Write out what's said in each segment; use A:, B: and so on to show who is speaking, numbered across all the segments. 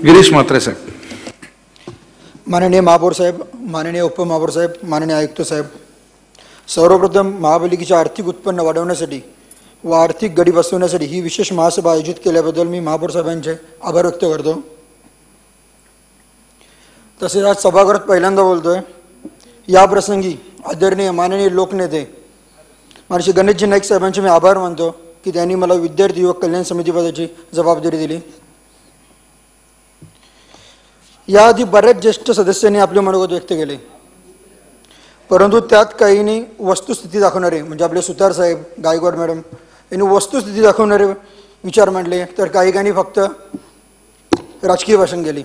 A: गिरीश म्हात्रे साहेब.
B: माननीय महापौर साहेब, माननीय उपमहापौर साहेब, माननीय आयुक्त साहेब, सर्वप्रथम महापालिकेचे आर्थिक उत्पन्न वाढवण्यासाठी व आर्थिक गडी बसवण्यासाठी ही विशेष महासभा आयोजित केल्याबद्दल मी महापौर साहेबांचे आभार व्यक्त करतो. तसेच आज सभागृहात पहिल्यांदा बोलतोय. या प्रसंगी आदरणीय माननीय लोकनेते माननीय गणेशजी नाईक साहेबांचे मी आभार मानतो की त्यांनी मला विद्यार्थी युवक कल्याण समितीपदाची जबाबदारी दिली. याआधी बऱ्याच ज्येष्ठ सदस्यांनी आपले मनोगत व्यक्त केले, परंतु त्यात काहींनी वस्तुस्थिती दाखवणारे म्हणजे आपले सुतार साहेब, गायकवाड मॅडम यांनी वस्तुस्थिती दाखवणारे विचार मांडले, तर काही फक्त राजकीय भाषण केली.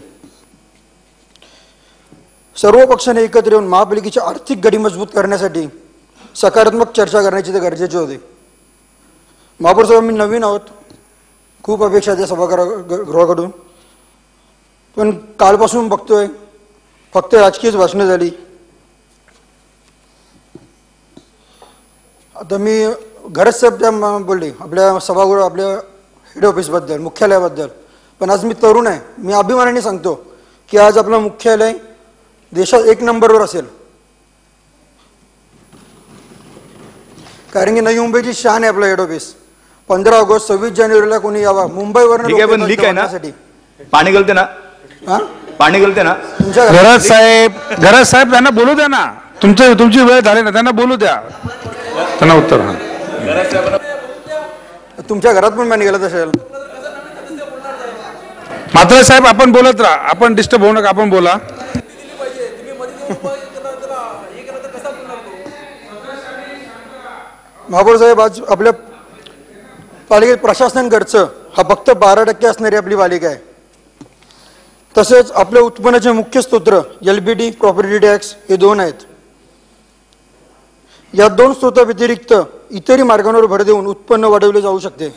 B: सर्व पक्षांनी एकत्र येऊन महापालिकेची आर्थिक गडी मजबूत करण्यासाठी सकारात्मक चर्चा करण्याची ते गरजेचे होते. महापौर साहेब, आम्ही नवीन आहोत, खूप अपेक्षा त्या सभागृहाकडून, पण कालपासून बघतोय फक्त राजकीयच भाषणं झाली. आता मी घरच साहेब त्या बोलले आपल्या सभागृह आपल्या हेड ऑफिसबद्दल, मुख्यालयाबद्दल, पण आज मी तरुण आहे, मी अभिमानाने सांगतो की आज आपलं मुख्यालय देशात 1 नंबरवर असेल. कारण की नवी मुंबईची शान आहे आपलं हेड ऑफिस. 15 ऑगस्ट 26 जानेवारीला कोणी यावा मुंबईवरून
C: पाणी गलते ना, पाणी गलते ना.
A: घरज साहेब त्यांना बोलू द्या ना, तुमची वेळ झाली ना, त्यांना बोलू द्या, त्यांना उत्तर.
B: तुमच्या घरात पण पाणी गेलं असेल.
A: म्हात्रे साहेब आपण बोलत राहा, आपण डिस्टर्ब होऊ नका, आपण बोला.
B: महापौर साहेब, आज आपल्या पालिकेत प्रशासन खर्च हा फक्त 12% असणारी आपली पालिका आहे. तसेच आपल्या उत्पन्नाचे मुख्य स्रोत LBD, प्रॉपर्टी टॅक्स हे 2 आहेत. या 2 स्रोताव्यतिरिक्त इतरही मार्गांवर भर देऊन उत्पन्न वाढवले जाऊ शकते.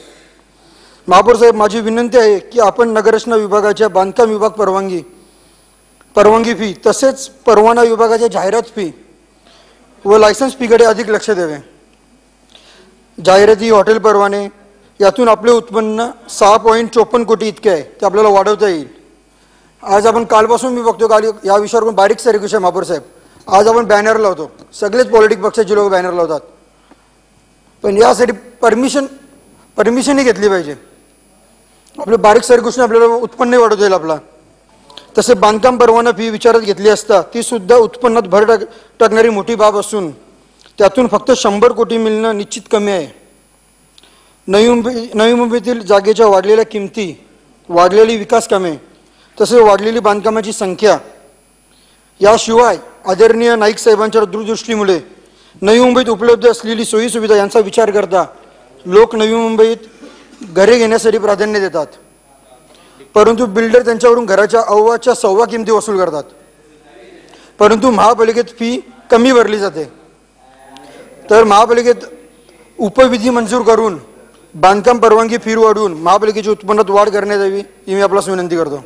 B: महापौर साहेब, माझी विनंती आहे की आपण नगररचना विभागाच्या बांधकाम विभाग परवानगी फी तसेच परवाना विभागाच्या जाहिरात फी व लायसन्स फीकडे अधिक लक्ष द्यावे. जाहिराती, हॉटेल परवाने यातून आपले उत्पन्न 6.54 कोटी इतके आहे, ते आपल्याला वाढवता येईल. आज आपण कालपासून मी बघतो, काल या विषयावर पण बारीक सारीक विषय महापौर साहेब, आज आपण बॅनर लावतो, सगळेच पॉलिटिक पक्षाचे लोक बॅनर लावतात, पण यासाठी परमिशनही घेतली पाहिजे. आपले बारीक सारीक गोष्टी आपल्याला उत्पन्न वाढवता येईल आपला. तसे बांधकाम परवाना फी विचारात घेतली असता ती सुद्धा उत्पन्नात भर टाकणारी मोठी बाब असून त्यातून फक्त 100 कोटी मिळणं निश्चित कमी आहे. नवी मुंबईतील जागेच्या वाढलेल्या किमती, वाढलेली विकास कामे तसेच वाढलेली बांधकामाची संख्या, याशिवाय आदरणीय नाईक साहेबांच्या दूरदृष्टीमुळे नवी मुंबईत उपलब्ध असलेली सोयीसुविधा यांचा विचार करता लोक नवी मुंबईत घरे घेण्यासाठी प्राधान्य देतात, परंतु बिल्डर त्यांच्यावरून घराच्या अव्वाच्या 1.25 किमती वसूल करतात. परंतु महापालिकेत फी कमी भरली जाते. तर महापालिकेत उपविधी मंजूर करून बांधकाम परवानगी फी वाढवून महापालिकेच्या उत्पन्नात वाढ करण्यात यावी ही मी आपल्याला विनंती करतो.